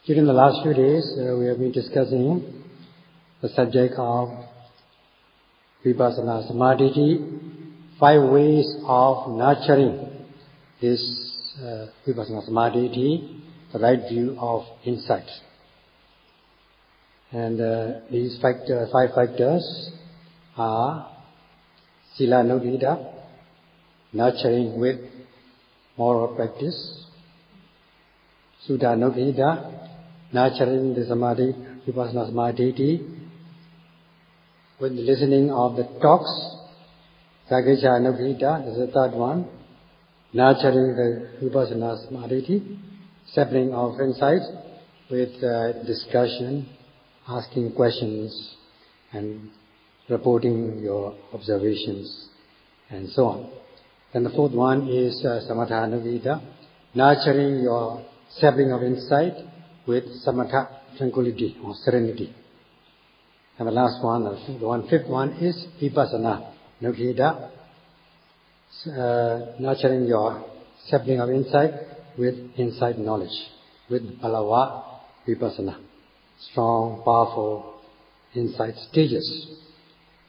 During the last few days, we have been discussing the subject of Vipassana Samadhi, 5 ways of nurturing this Vipassana Samadhi, the right view of insight. And these 5 factors are Sila Nudita, nurturing with moral practice; Sudha Nudita, nurturing the Samadhi, Vipassana Samadhi with the listening of the talks; Sagacha Nudita is the third one, nurturing the Vipassana Samadhi, sapling of insight with discussion, asking questions and reporting your observations and so on. And the fourth one is Samatha Nudita, nurturing your sapling of insight with Samatha, tranquility or serenity. And the last one, the fifth one is Vipassana Nudita, nurturing your sapling of insight with insight knowledge, with Balawa Vipassana, strong, powerful insight stages.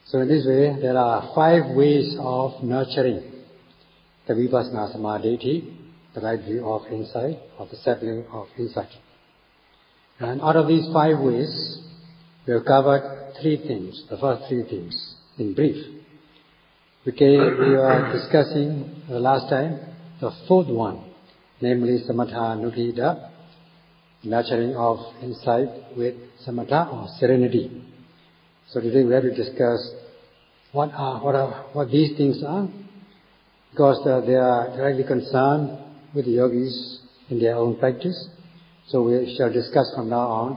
So in this way, there are 5 ways of nurturing the Vipassana Samadhi, the right view of insight, of the sapling of insight. And out of these 5 ways, we have covered 3 things, the first 3 things, in brief. We were discussing the last time the fourth one, namely Samatha Nudita, nurturing of insight with Samatha or serenity. So today we have to discuss what these things are, because they are directly concerned with the yogis in their own practice. So we shall discuss from now on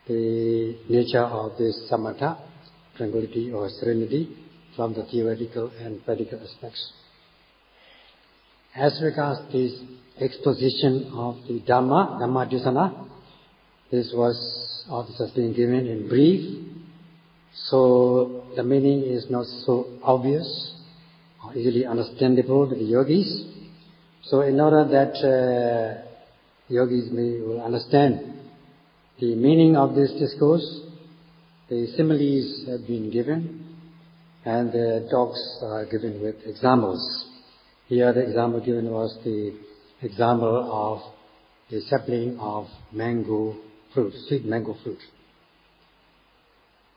the nature of this Samatha, tranquility or serenity, from the theoretical and practical aspects. As regards this exposition of the Dhammadesana, this has been given in brief, so the meaning is not so obvious or easily understandable to the yogis. So in order that yogis will understand the meaning of this discourse, the similes have been given and the talks are given with examples. Here the example given was the example of the sapling of mango fruit, sweet mango fruit.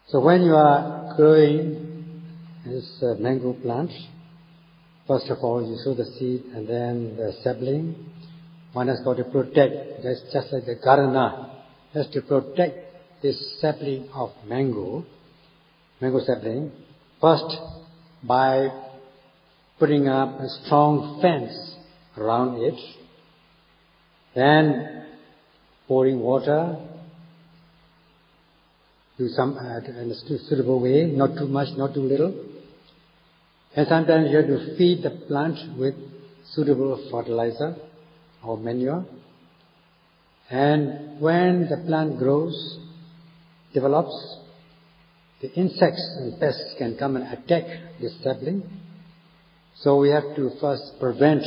So when you are growing this mango plant, first of all you sow the seed and then the sapling. One has got to protect, that's just like the gardener has to protect this sapling of mango sapling, first by putting up a strong fence around it, then pouring water in a suitable way, not too much, not too little. And sometimes you have to feed the plant with suitable fertilizer or manure. And when the plant grows, develops, the insects and pests can come and attack this sapling. So we have to first prevent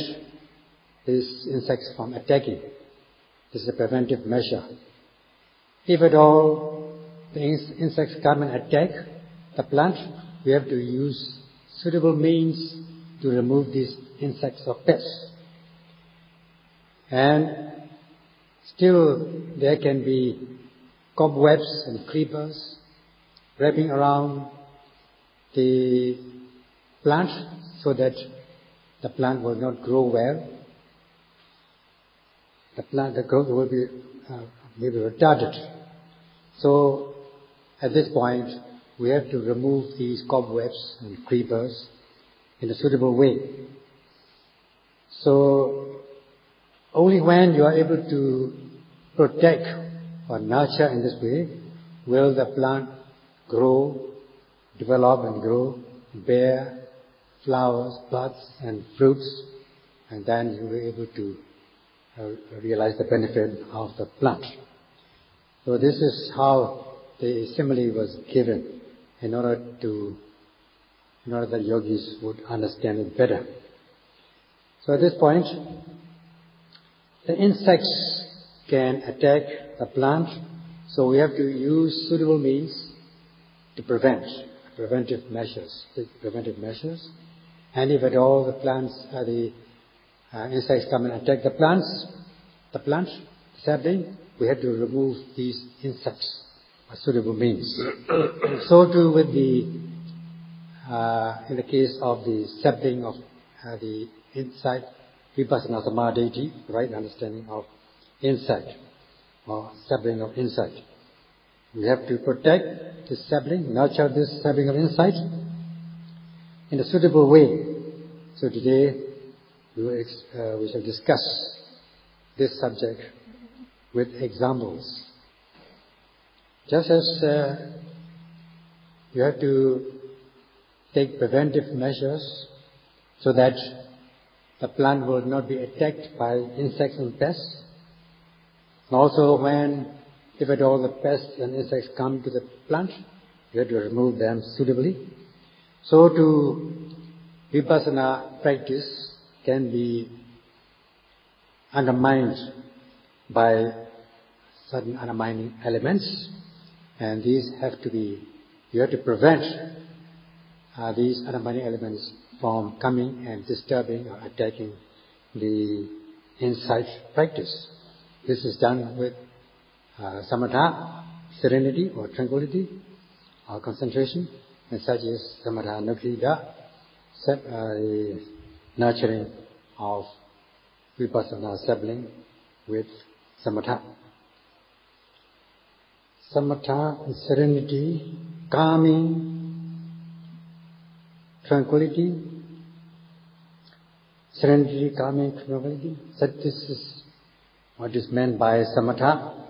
these insects from attacking. This is a preventive measure. If at all the insects come and attack the plant, we have to use suitable means to remove these insects or pests. And still there can be cobwebs and creepers wrapping around the plant so that the plant will not grow well. The growth will be maybe retarded. So at this point we have to remove these cobwebs and creepers in a suitable way. So only when you are able to protect or nurture in this way will the plant grow, develop and grow, bear flowers, buds and fruits, and then you will be able to realize the benefit of the plant. So this is how the simile was given in order that yogis would understand it better. So at this point, the insects can attack the plant, so we have to use suitable means to preventive measures. And if at all the insects come and attack the plant sapling, we have to remove these insects by suitable means. So too with in the case of the sapling of the insight, vipassana samadhi, right understanding of insight or sapling of insight. We have to protect this sapling, nurture this sapling of insight in a suitable way. So today we shall discuss this subject with examples. Just as you have to take preventive measures so that the plant will not be attacked by insects and pests. And also if at all the pests and insects come to the plant, you have to remove them suitably. So too, vipassana practice can be undermined by certain undermining elements, and these you have to prevent these undermining elements from coming and disturbing or attacking the insight practice. This is done with samatha, serenity or tranquility, or concentration, and such as samatha nukkhida, nurturing of vipassana sapling with samatha. Samatha and serenity, calming, tranquility, serenity, calming, tranquility. So this is what is meant by samatha.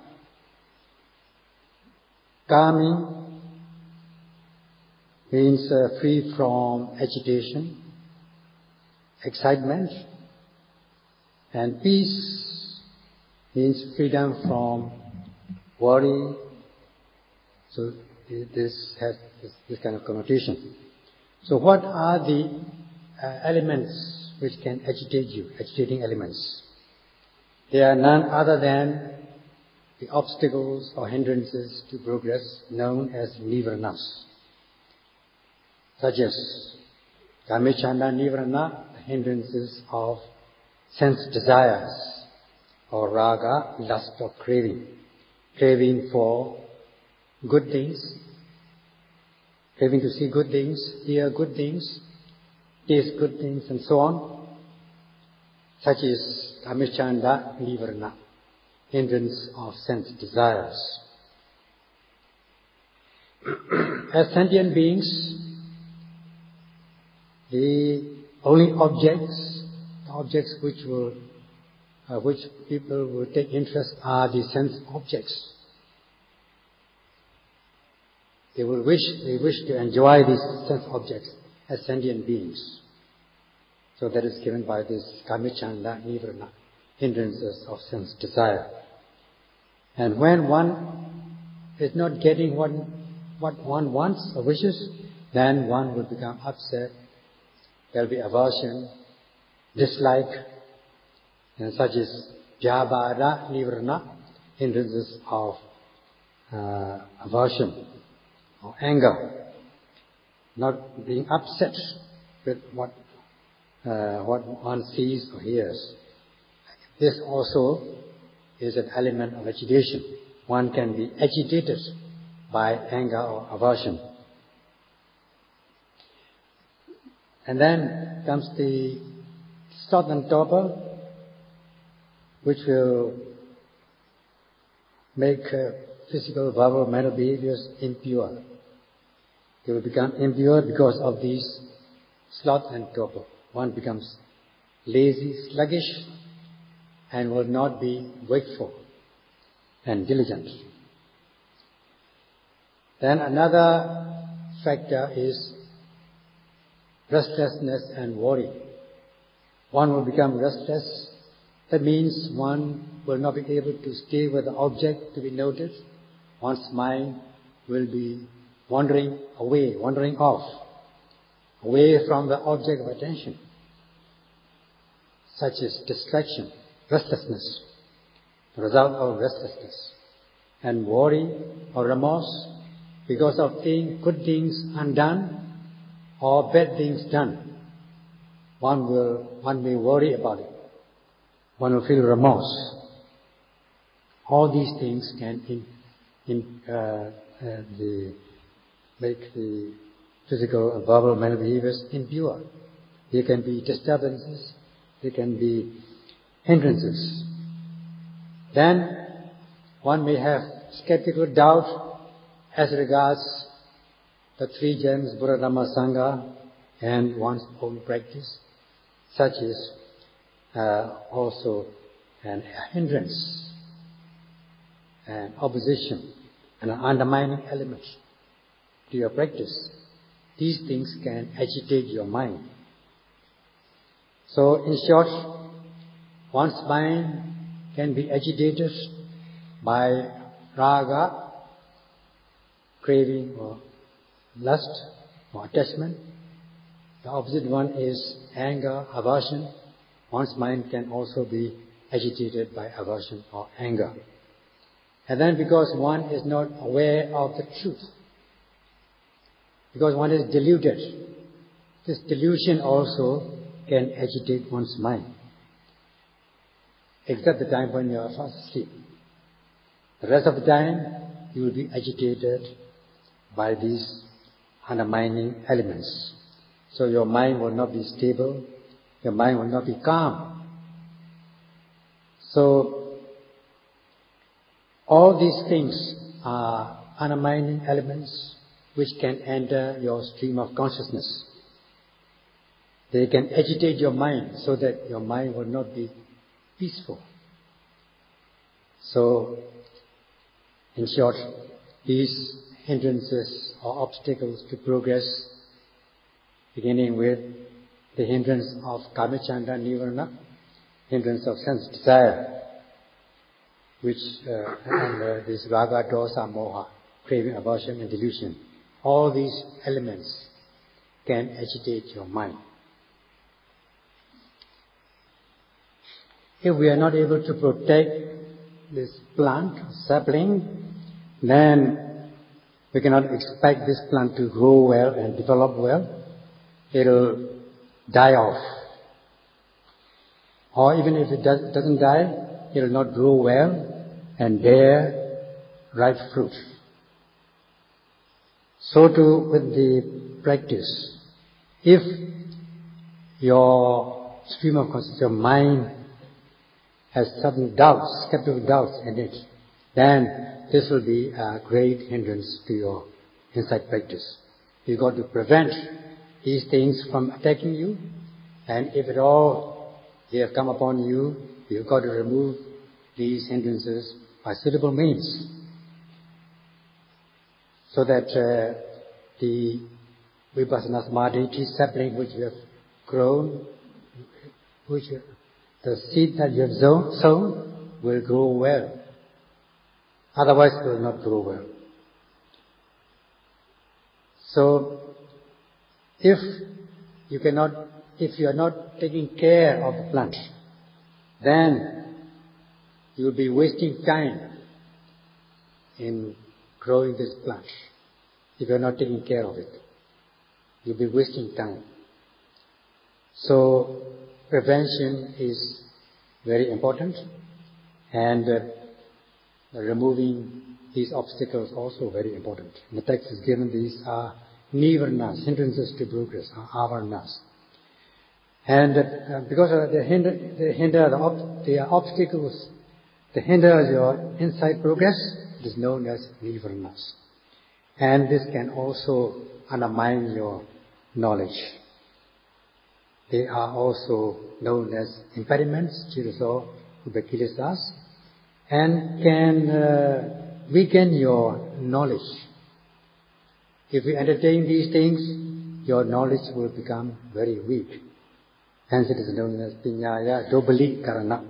Calming means free from agitation, excitement, and peace means freedom from worry. So this has this kind of connotation. So what are the elements which can agitate you, agitating elements? They are none other than the obstacles or hindrances to progress known as nivaranas, such as kamacchanda nivarana, the hindrances of sense desires, or raga, lust or craving for good things, craving to see good things, hear good things, taste good things, and so on, such as kamacchanda nivarana, hindrance of sense desires. As sentient beings, the only objects which people will take interest are the sense objects. They wish to enjoy these sense objects as sentient beings. So that is given by this kamacchanda nivarana, hindrances of sense desire. And when one is not getting what one wants or wishes, then one will become upset. There will be aversion, dislike, and such as vyabhada nivarana, hindrances of aversion or anger, not being upset with what one sees or hears. This also is an element of agitation. One can be agitated by anger or aversion. And then comes the sloth and torpor, which will make physical, verbal, mental behaviors impure. They will become impure because of these sloth and torpor. One becomes lazy, sluggish, and will not be wakeful and diligent. Then another factor is restlessness and worry. One will become restless. That means one will not be able to stay with the object to be noted. One's mind will be wandering off, away from the object of attention, such as distraction, restlessness. result of restlessness. And worry or remorse because of good things undone or bad things done. One may worry about it. One will feel remorse. All these things can make the physical and verbal mental behaviors impure. There can be disturbances. There can be hindrances. Then one may have skeptical doubt as regards the three gems, Buddha, Dhamma, Sangha, and one's own practice. Such is also an hindrance, an opposition, and an undermining element to your practice. These things can agitate your mind. So, in short, one's mind can be agitated by raga, craving or lust or attachment. The opposite one is anger, aversion. One's mind can also be agitated by aversion or anger. And then because one is not aware of the truth, because one is deluded, this delusion also can agitate one's mind. Except the time when you are fast asleep. The rest of the time, you will be agitated by these undermining elements. So your mind will not be stable, your mind will not be calm. So, all these things are undermining elements which can enter your stream of consciousness. They can agitate your mind so that your mind will not be peaceful. So, in short, these hindrances or obstacles to progress, beginning with the hindrance of kamacchanda nivarana, hindrance of sense desire, which and this raga, dosa, moha, craving, aversion, and delusion. All these elements can agitate your mind. If we are not able to protect this plant, sapling, then we cannot expect this plant to grow well and develop well. It will die off. Or even if it doesn't die, it will not grow well and bear ripe fruit. So too with the practice. If your stream of consciousness, your mind has certain doubts, skeptical doubts in it, then this will be a great hindrance to your insight practice. You've got to prevent these things from attacking you, and if at all they have come upon you, you've got to remove these hindrances by suitable means, so that the vipassana samadhi sapling which you have grown, the seed that you have sown will grow well. Otherwise it will not grow well. So, if you are not taking care of the plant, then you will be wasting time in growing this plant. If you are not taking care of it, you will be wasting time. So, prevention is very important, and removing these obstacles also very important. In the text is given these are nivarnas, hindrances to progress, avarnas. And because they are obstacles, they hinder your insight progress, it is known as nivarnas. And this can also undermine your knowledge. They are also known as impediments, chiraso, ubekilesas, and can weaken your knowledge. If you entertain these things, your knowledge will become very weak. Hence it is known as piññāya dobali karana.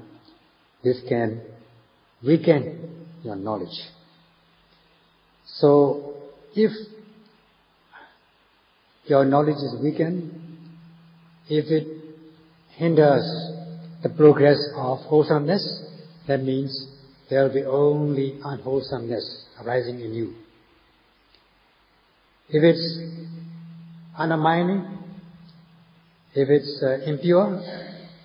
This can weaken your knowledge. So, if your knowledge is weakened, if it hinders the progress of wholesomeness, that means there will be only unwholesomeness arising in you. If it's undermining, if it's impure,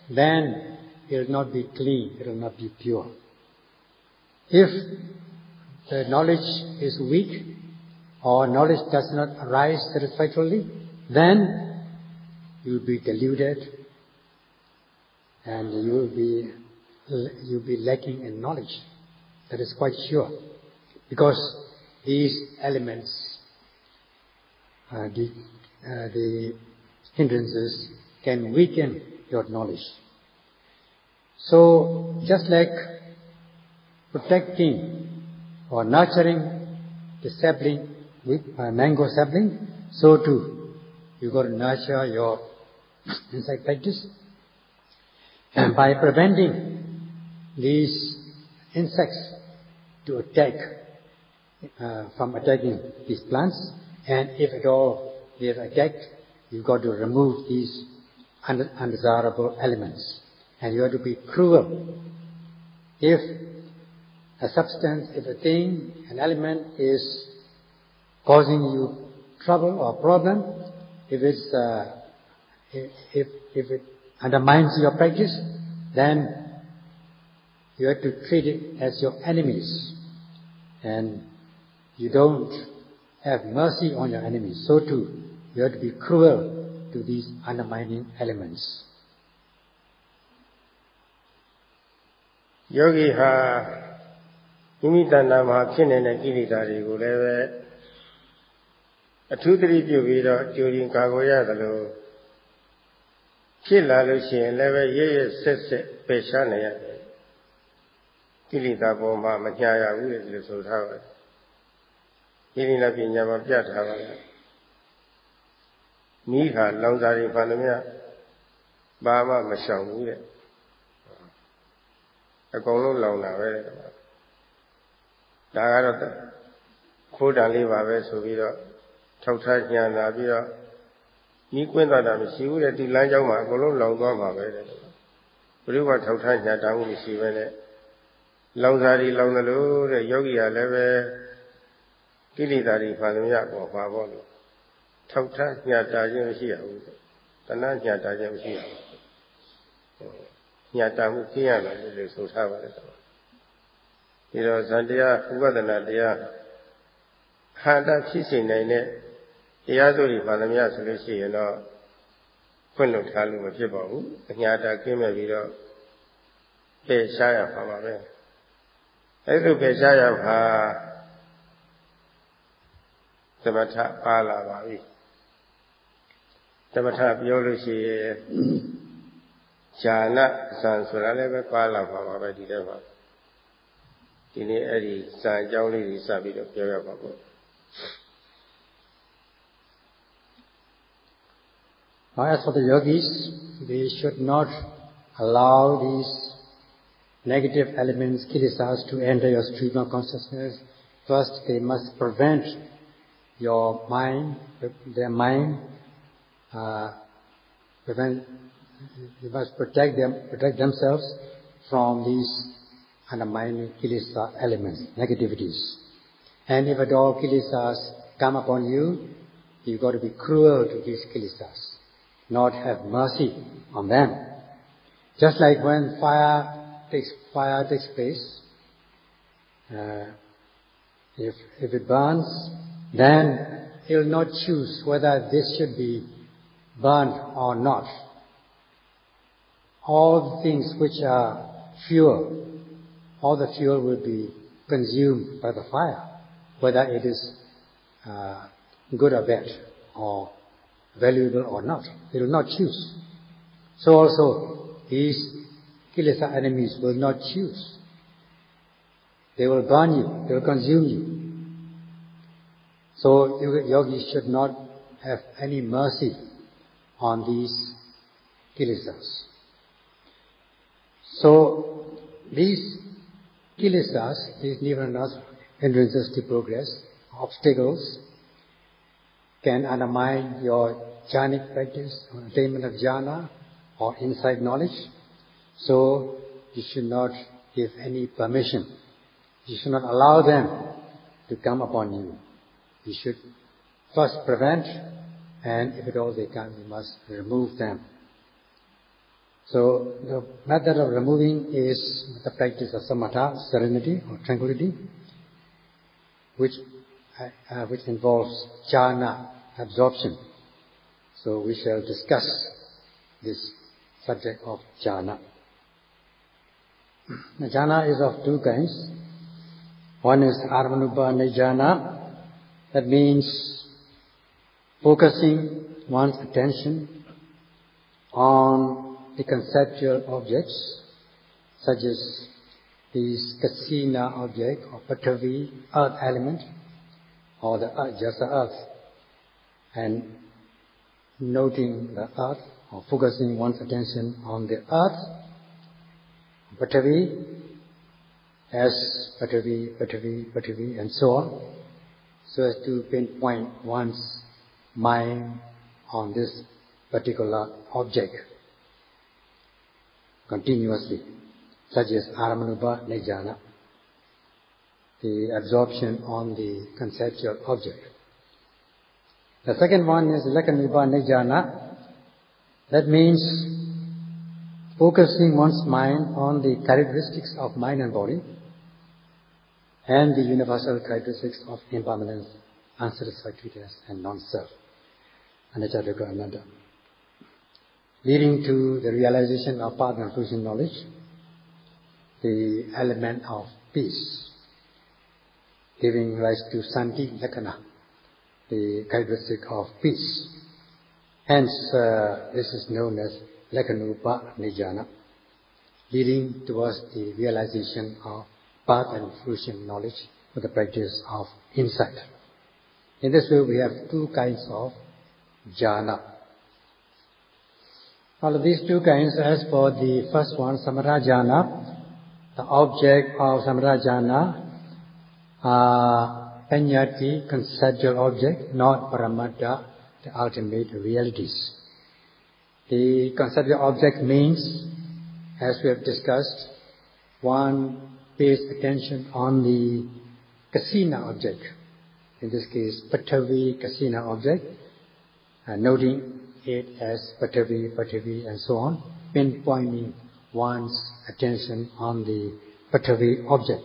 then it will not be clean, it will not be pure. If the knowledge is weak, or knowledge does not arise satisfactorily, then you will be deluded and you will be lacking in knowledge. That is quite sure. Because these elements, the hindrances, can weaken your knowledge. So, just like protecting or nurturing the sapling with mango sapling, so too you got to nurture your insight practice. And by preventing these insects to attack, from attacking these plants, and if at all they have attacked, you've got to remove these undesirable elements. And you have to be cruel. If a substance, if a thing, an element is causing you trouble or problem, if it undermines your practice, then you have to treat it as your enemies. And you don't have mercy on your enemies. So too, you have to be cruel to these undermining elements. Yogi ha imitana ma phit nene kilitaတွေကိုလည်းပဲအထူးသတိပြုပြီးတော့ကြိုရင်ကာကွယ်ရတယ်လို့ဖြစ်လာလို့ရှိရင်လည်းပဲရရဆက်ဆက်ပယ်ရှားနိုင်ရတယ်ကိလေသာပေါ်မှာမညာရဘူးလို့ဆိုထားပါတယ်ဒီလိုလည်းပညာမှာပြထားပါတယ်မိဟာလောင်စာတွေဘာလို့များဘာမှမရှောင်ဘူးတဲ့အကုန်လုံးလောင်တာပဲတဲ့ဒါကတော့ခိုးတံလေးပါပဲဆိုပြီးတော့ထောက်ထားညံလာပြီးတော့မိကွင်းသွားတာမရှိဘူးတဲ့ဒီလမ်းကြောင်းမှာအကုန်လုံးလောင်သွားမှာပဲတဲ့ဘုရားကထောက်ထားညံတာမှုမရှိပဲနဲ့လောင်စာတွေလောင်တယ်လို့တဲ့ယောဂီကလည်းပဲကိလေသာတွေဖန်လို့ရပေါ်ပါပေါ့လို့ထောက်ထားညံတာခြင်းမရှိရဘူးတဏှာညံတာခြင်းမရှိရဘူးညံတာမှုသိရမယ်လို့ဆိုထားပါတယ်ဒီတော့ဇန်တရားဥပဒနာတရားခန္ဓာဖြစ်စေနိုင်တဲ့တရားစုတွေပါသမျှဆိုလို့ရှိရင်တော့ဖွင့်လို့ထားလို့မဖြစ်ပါဘူးအညာတာကင်းမဲ့ပြီးတော့ပယ်ရှားရပါပါပဲအဲ့လိုပယ်ရှားရပါသမထပါလာပါပြီသမထပြောလို့ရှိရင်ဉာဏဇံဆိုတာလည်းပဲပါလာပါပါပဲဒီထဲမှာဒီနေ့အဲ့ဒီဇာအကြောင်းလေးတွေစပြီးတော့ပြောရပါပေါ့Now, as for the yogis, they should not allow these negative elements, kilesas, to enter your stream of consciousness. First, they must prevent your mind, their mind, they must protect themselves from these undermining kilesa elements, negativities. And if at all kilesas come upon you, you've got to be cruel to these kilesas, not have mercy on them. Just like when fire takes place, if it burns, then it will not choose whether this should be burned or not. All the things which are fuel, all the fuel will be consumed by the fire, whether it is good or bad, or valuable or not. It will not choose. So also, these kilesa enemies will not choose. They will burn you, they will consume you. So, yogis should not have any mercy on these kilesas. So, these kilesas, these nivaranas, hindrances to progress, obstacles, can undermine your jhanic practice, or attainment of jhana, or insight knowledge. So, you should not give any permission You should not allow them to come upon you. You should first prevent, and if at all they come, you must remove them. So the method of removing is the practice of samatha, serenity or tranquility, which involves jhana, absorption. So we shall discuss this subject of jhana. The jhana is of two kinds. One is aramanupanna jhana. That means focusing one's attention on the conceptual objects, such as the kasina object or Prithvi, earth element, or the earth, just the earth, and noting the earth or focusing one's attention on the earth, Prithvi, as Prithvi, and so on, so as to pinpoint one's mind on this particular object continuously, such as aramanupanna jhana, the absorption on the conceptual object. The second one is lakhanupanna jhana. That means focusing one's mind on the characteristics of mind and body and the universal characteristics of impermanence, unsatisfactoriness, and non-self, anicca, dukkha, anatta, leading to the realization of path and fruition knowledge, the element of peace, giving rise to santi lakkhana, the characteristic of peace. Hence, this is known as lakhanupanna jhana, leading towards the realization of path and fruition knowledge with the practice of insight. In this way, we have two kinds of jhana. All of these two kinds, as for the first one, samatha jhana, the object of samatha jhana are paññatti, conceptual object, not paramatta, the ultimate realities. The conceptual object means, as we have discussed, one pays attention on the kasina object, in this case Prithvi kasina object, noting it as Prithvi, and so on, pinpointing one's attention on the Prithvi object.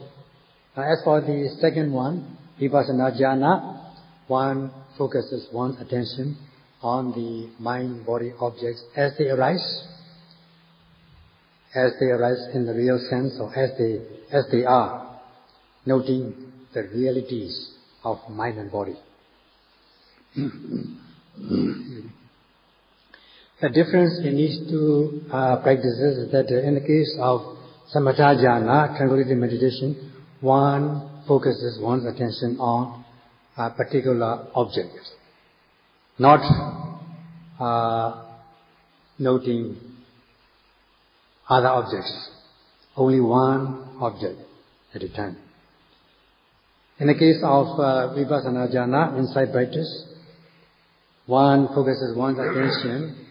Now, as for the second one, vipassana jhana, one focuses one's attention on the mind-body objects as they arise in the real sense, or as they are, noting the realities of mind and body. The difference in these two practices is that in the case of samatha jhana, tranquility meditation, one focuses one's attention on a particular object, not noting other objects, only one object at a time. In the case of vipassana jhana, insight practice, one focuses one's attention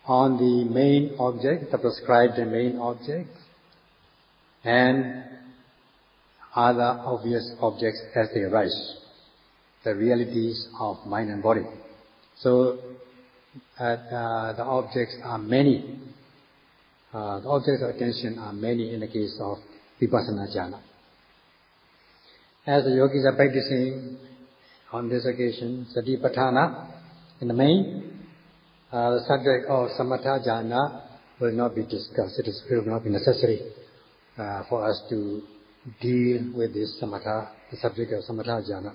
on the main object, the prescribed main object, and other obvious objects as they arise, the realities of mind and body. So the objects are many. The objects of attention are many in the case of vipassana jhana. As the yogis are practicing on this occasion, satipatthana, in the main, the subject of samatha jhana will not be discussed. It will not be necessary for us to deal with this samatha, the subject of samatha jhana.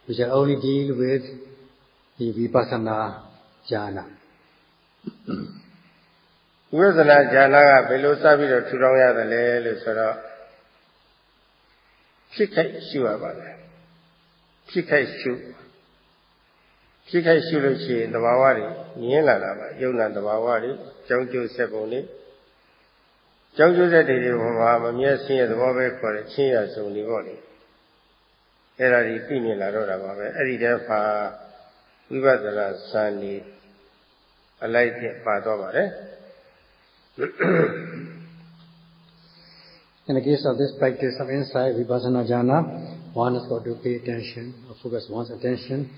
We shall only deal with the vipassana jhana. Vipassana jhana ka belo sa pi do thutong yadale lo so do phit khai shu ya ba le. Phit khai shu lo chi yin tabawa ri nyin la la ba, yona tabawa ri, chaung chou set pong ni. Chaung chou set de ma ma mye sin ye tabawa be kho de chin ya sung ni po ni. Ai da ri pi myin la do da ba be. Ai di de pha vipassana san ni alai thit pa twa ba le. In the case of this practice of insight, vipassana jhana, one has got to pay attention, or focus one's attention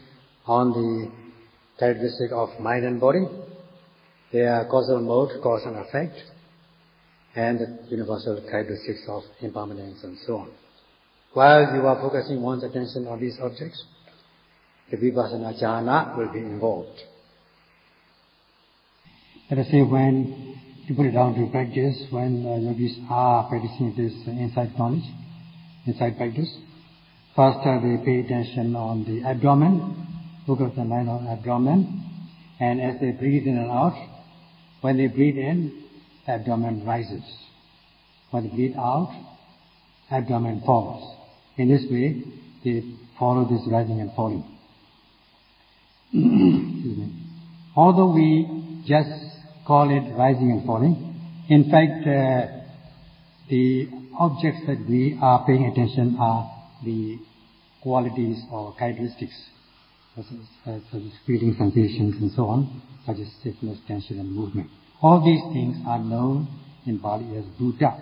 on the characteristic of mind and body, their causal mode, cause and effect, and the universal characteristics of impermanence and so on. While you are focusing one's attention on these objects, the vipassana jhana will be involved. Let us say when you put it down to practice, when yogis are practicing this insight knowledge, insight practice, first they pay attention on the abdomen, focus the mind on abdomen, and as they breathe in and out, when they breathe in, abdomen rises. When they breathe out, abdomen falls. In this way, they follow this rising and falling. Excuse me. Although we just call it rising and falling, in fact, the objects that we are paying attention are the qualities or characteristics, such as feeling, sensations, and so on, such as stiffness, tension, and movement. All these things are known in Pali as Buddha.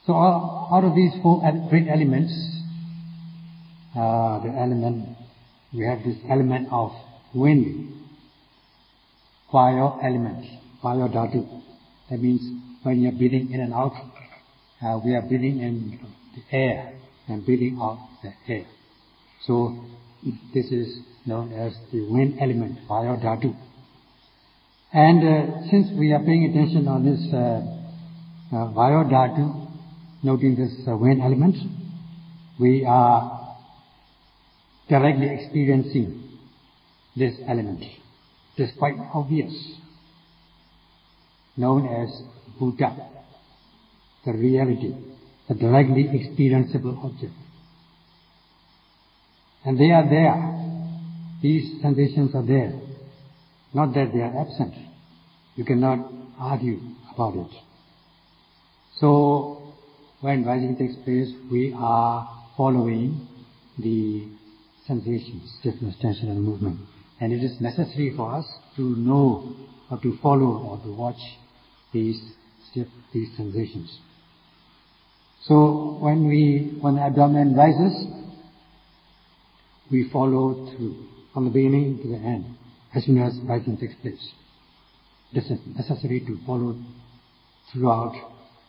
So out of these four great elements, we have this element of wind, fire element, fire dhatu. That means when you are breathing in and out, we are breathing in the air and breathing out the air. So this is known as the wind element, fire dhatu. And since we are paying attention on this fire dhatu, noting this wind element, we are directly experiencing this element. It is quite obvious, known as Buddha, the reality, the directly experienceable object. And they are there. These sensations are there. Not that they are absent. You cannot argue about it. So, when rising takes place, we are following the sensations, stiffness, tension, and movement. And it is necessary for us to know or to follow or to watch these sensations. So when the abdomen rises, we follow through from the beginning to the end as soon as rising takes place. It is necessary to follow throughout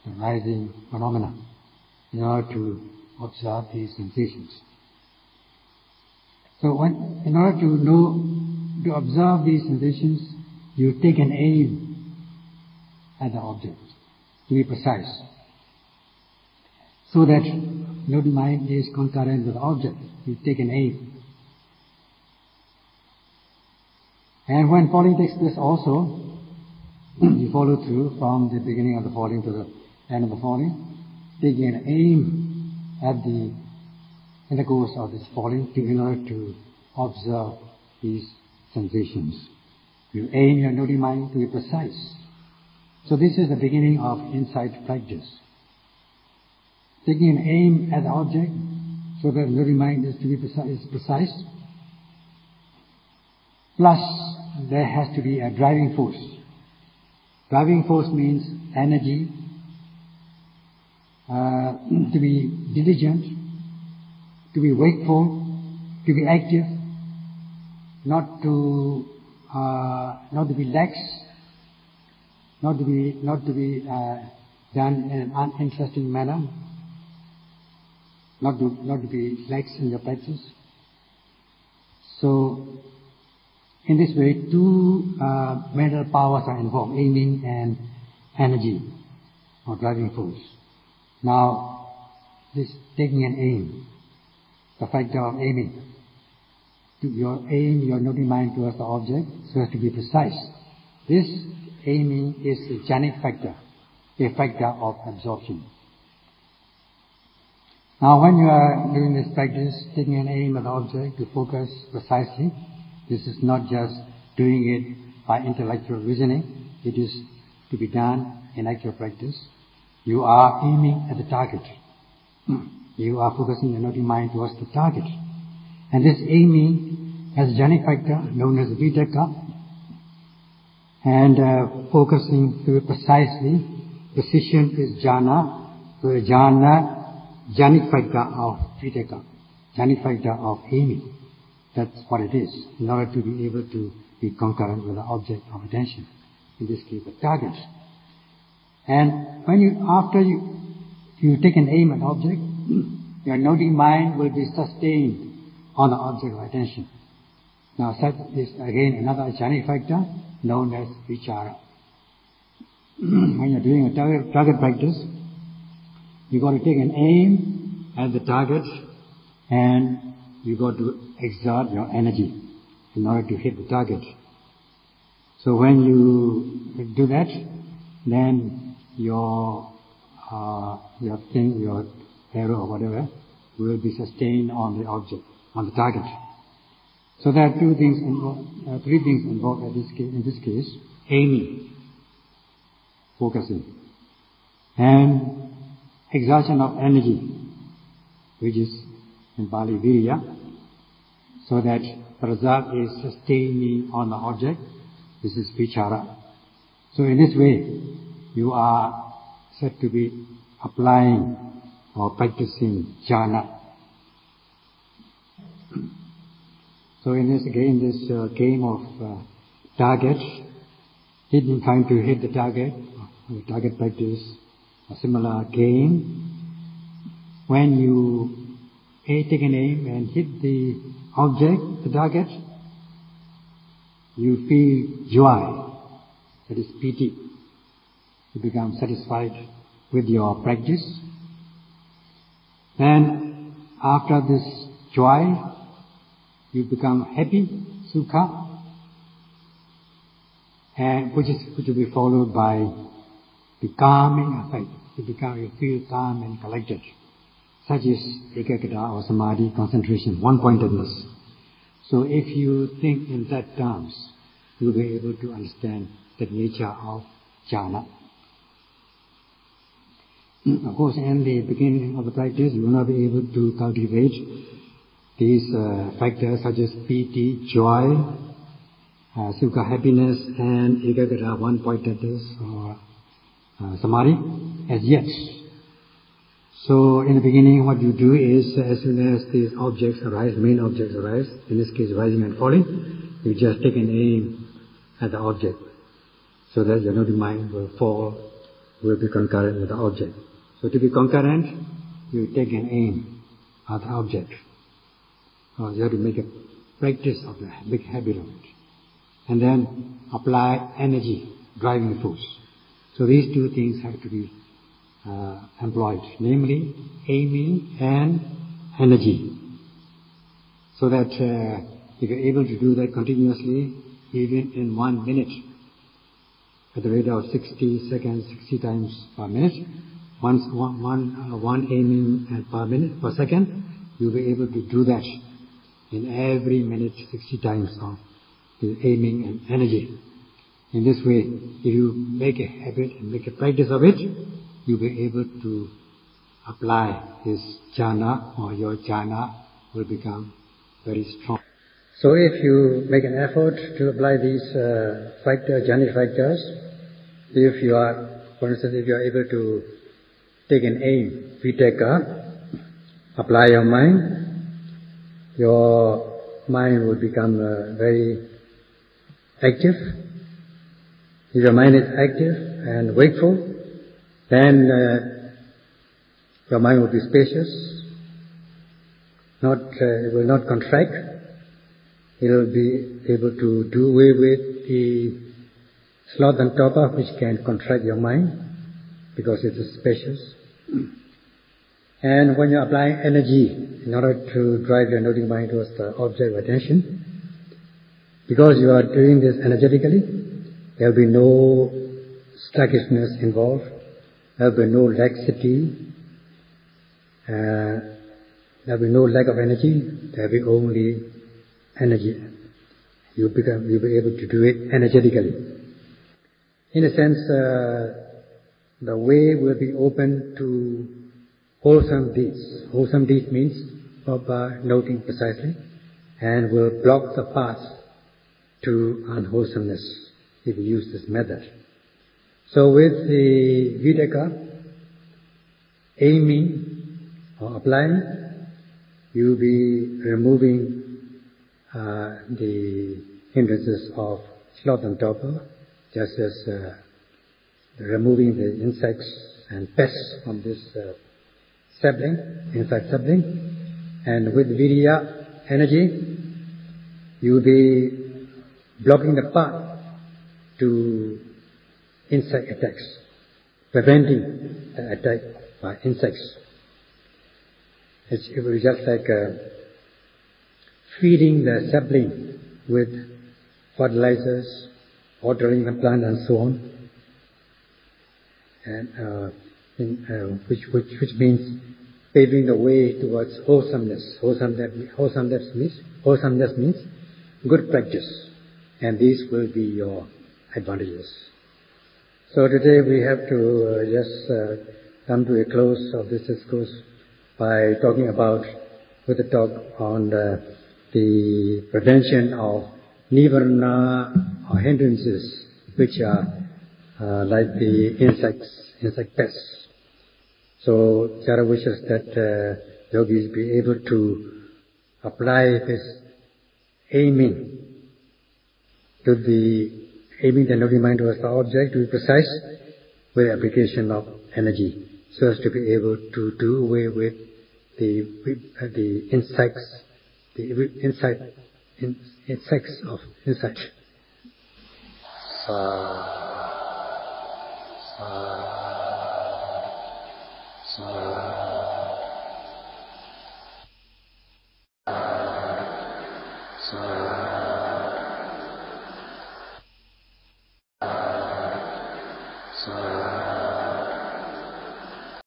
the rising phenomena in order to observe these sensations. So in order to observe these sensations, you take an aim at the object, to be precise, so that no mind is concurrent with the object. You take an aim. And when falling takes place also, you follow through from the beginning of the falling to the end of the falling, taking an aim at in the course of this falling in order to observe these sensations. You aim your nodi mind to be precise. So this is the beginning of insight practice. Taking an aim at the object so that nodi mind is to be precise. Plus, there has to be a driving force. Driving force means energy, to be diligent, to be wakeful, to be active, not to be lax, not to be done in an uninteresting manner, not to be lax in your practice. So, in this way, two mental powers are involved, aiming and energy, or driving force. Now, this taking an aim, the factor of aiming. Your aim, your nodi mind towards the object, so as to be precise. This aiming is a jhanic factor, a factor of absorption. Now, when you are doing this practice, taking an aim at the object to focus precisely, this is not just doing it by intellectual reasoning, it is to be done in actual practice. You are aiming at the target. You are focusing your nodi mind towards the target. And this aiming has a jhanic factor known as vitakka, and focusing to it precisely. Precision is jhana, So a jhana, jhanic factor of vitakka, jhanic factor of aiming. That's what it is, in order to be able to be concurrent with the object of attention, in this case the target. And when after you take an aim at object, your noting mind will be sustained on the object of attention. Now that is again another jhanic factor known as vichara. When you're doing a target practice, you got to take an aim at the target and you got to exert your energy in order to hit the target. So when you do that, then your thing, your arrow or whatever, will be sustained on the object, on the target. So there are three things involved in this case: aiming, focusing, and exertion of energy, which is in Pali virya, so that the result is sustaining on the object. This is vichara. So in this way, you are said to be applying or practicing jhana. So in this game of target, trying to hit the target practice, a similar game. When you take an aim and hit the object, the target, you feel joy, that is piti. You become satisfied with your practice. And after this joy, you become happy, sukha, and which will be followed by the calming effect. You feel calm and collected. Such is ekaggata or samadhi, concentration, one-pointedness. So if you think in that terms, you will be able to understand the nature of jhana. Of course, in the beginning of the practice, you will not be able to cultivate these factors such as piti, joy, sukha, happiness, and ekaggata, one-pointedness, or samadhi, as yet. So in the beginning, what you do is, as soon as these objects arise, main objects arise, in this case rising and falling, you just take an aim at the object, so that your noting mind will be concurrent with the object. So to be concurrent, you take an aim at the object. You have to make a practice of the big habit of it. And then apply energy, driving force. So these two things have to be employed, namely aiming and energy. So that if you're able to do that continuously, even in 1 minute, at the rate of 60 seconds, 60 times per minute, one aiming per second, you'll be able to do that in every minute 60 times of the aiming and energy. In this way, if you make a habit and make a practice of it, you'll be able to apply this jhana, or your jhana will become very strong. So if you make an effort to apply these jhanic factors, if you are, for instance, if you are able to take an aim, vitakka, apply your mind will become very active. If your mind is active and wakeful, then your mind will be spacious. It will not contract. It will be able to do away with the sloth and torpor which can contract your mind, because it is spacious. And when you apply energy in order to drive your noting mind towards the object of attention, because you are doing this energetically, there will be no sluggishness involved, there will be no laxity, there will be no lack of energy, there will be only energy. You'll be able to do it energetically. In a sense, the way will be open to wholesome deeds. Wholesome deeds means proper noting precisely, and will block the path to unwholesomeness if you use this method. So with the vitakka, aiming or applying, you will be removing the hindrances of sloth and torpor, just as removing the insects and pests from this sapling, inside sapling. And with virya energy, you will be blocking the path to insect attacks, preventing the attack by insects. It will be just like feeding the sapling with fertilizers, watering the plant and so on, and which means paving the way towards wholesomeness. Wholesomeness means good practice, and these will be your advantages. So today we have to just come to a close of this discourse by talking about, with a talk on the prevention of nivarana or hindrances, which are like the insect pests. So Jara wishes that yogis be able to apply this aiming the loving mind towards the object, to be precise with the application of energy, so as to be able to do away with the insects, insects of insect. Sa